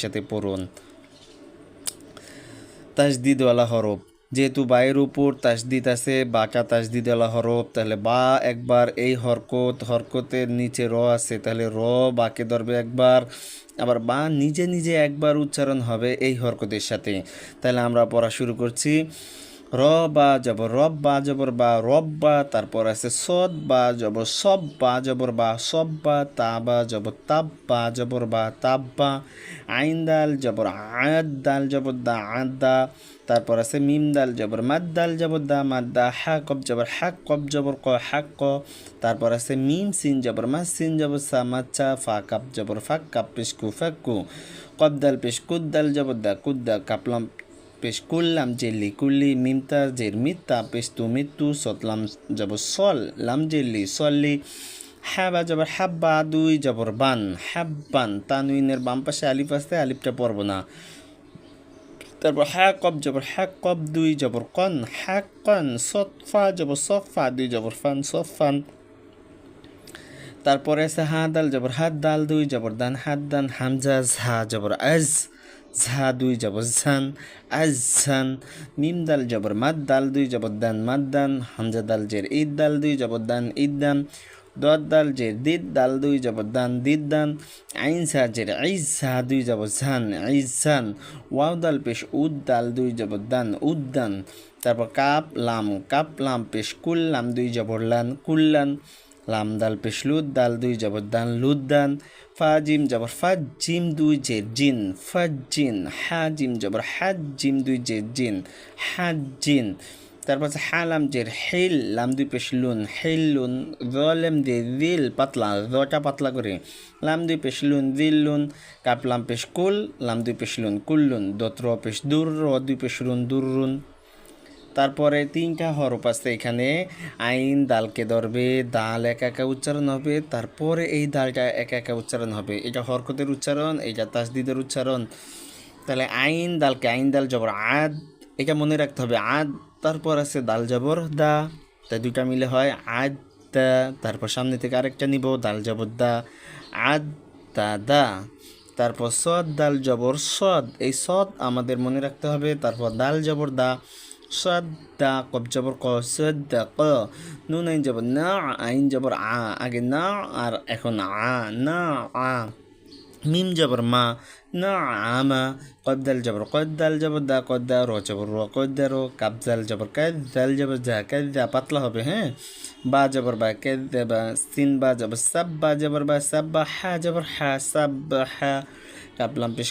সাথে পড়ুন। তাসদিদওয়ালা হরফ, যেহেতু বায়ের উপর তাসদিদ আছে, বাঁকা তাসদিদওয়ালা হরফ, তাহলে বা একবার, এই হরকতের নিচে র আছে, তাহলে র বাকে ধরবে একবার, আবার বা নিজে নিজে একবার উচ্চারণ হবে এই হরকতের সাথে। তাহলে আমরা পড়া শুরু করছি। র বা জবর রব বা জবর বা রব বা, তারপর আছে সদ বা জবর সব বা জবর বা সব বা, তা বা জবর তাব বা জবর বা তাব বা, আইন দাল জবর আয়াত দাল জবর দা আদ দা, তারপর আছে মিম দাল জবর মাদ দাল জবর দা মাদ দা, হা কব জবর হাক কব জবর ক হাক ক, তারপর আছে মিম সিন জবর মাস সিন জবর সা মাচ্চা, ফা কাপ জবর ফাক কাপ পেশকু ফাক্কু, কব দাল পেশ কুদ দাল জবর দা কুদ্দা, কাপলাম পেশ কুল্লাম জেল্লি কুল্লি, মিমতা জের মিত্তা পেশ তু মিত্তু, সতলাম জবর সল লাম জেল্লি সল্লি, হ্যাবা জবর হাব্বা, দুই জবর বান হাব্বান, তানউইনের বাম পাশে আলিফ আছে, আলিফটা পড়ব না। তারপর হ্যাঁ কব জবর হ্যাঁ কব, দুই জবর কন হ্যাঁ কন, সফা জবর সফা, দুই জবর ফান সফান, তারপরে আছে হা দাল জবর হাত দাল, দুই জবর দান হাত দান, হামজা ঝা জবর আজ ঝা, দুই জবর ঝান আজ ঝান, মিম দাল জবর মাদ দাল, দুই জবর দান মাদ দান, হামজা দাল জের ঈদ দাল, দুই জবর দান ঈদ দান, দদ দাল জের দিদ দাল, দুই জবর দান দিদ দান, আইন সা জের আইজ সা, দুই জবর ঝান আইজ ঝান, ওয়াও দাল পেশ উদ দাল, দুই জবর দান উদ্দান, তারপর কাপ লাম পেশ কুল্লাম, দুই জবর লান কুল্লান, লাম দাল পেশ লুদ দাল, দুই জবর দান লুদ্দান, ফা জিম জবর ফাজ জিম, দুই জের জিন ফাজ জিন, হা জিম জবর হাজ জিম, দুই জের জিন হাজ জিন, তারপর আছে হালাম জের হিল, লাম দুই পেশ লুন হিল্লুন, জলেম দে দিল পাতলা, জটা পাতলা করে, লাম দুই পেশ লুন দিল্লুন, কাপ লাম পেশ কুল, লাম দুই পেশ লুন কুল্লুন, দোত্র পেশ দুর, র দুই পেশ রুন দুররুন। তারপরে তিনটা হরফ আছে এখানে, আইন দালকে ধরবে, দাল একা একা উচ্চারণ হবে, তারপরে এই দালটা একা একা উচ্চারণ হবে, এটা হরকতের উচ্চারণ, এটা তাসদিদের উচ্চারণ। তাহলে আইন দালকে, আইন দাল জবর আদ, এটা মনে রাখতে হবে আদ, তারপর আছে দাল জবর দা, তাই দুইটা মিলে হয় আদ দা, তারপর সামনে থেকে আরেকটা নিব দাল জবর দা আদ দা দা, তারপর সদ দাল জবর সদ, এই সদ আমাদের মনে রাখতে হবে, তারপর দাল জবর দা সদ দা, কব জবর ক সদ দা ক, নুন আইন জবর না, আইন জবর আ, আগে না আর এখন আ না আ, মিম জবর মা না আমা, কদ্দাল জবর কদ্দাল জবর দা কদ্দা, র জবর র কদ্দা রো, কাবজাল জবর কাজ জাল জবর যা কাজ যা, পাতলা হবে হ্যাঁ, বা জবর বা কেদ বা, সিন বা জবর সাব বা জবর বা সাব বা, হা জবর হা সাব হা, কাপলাম পেশ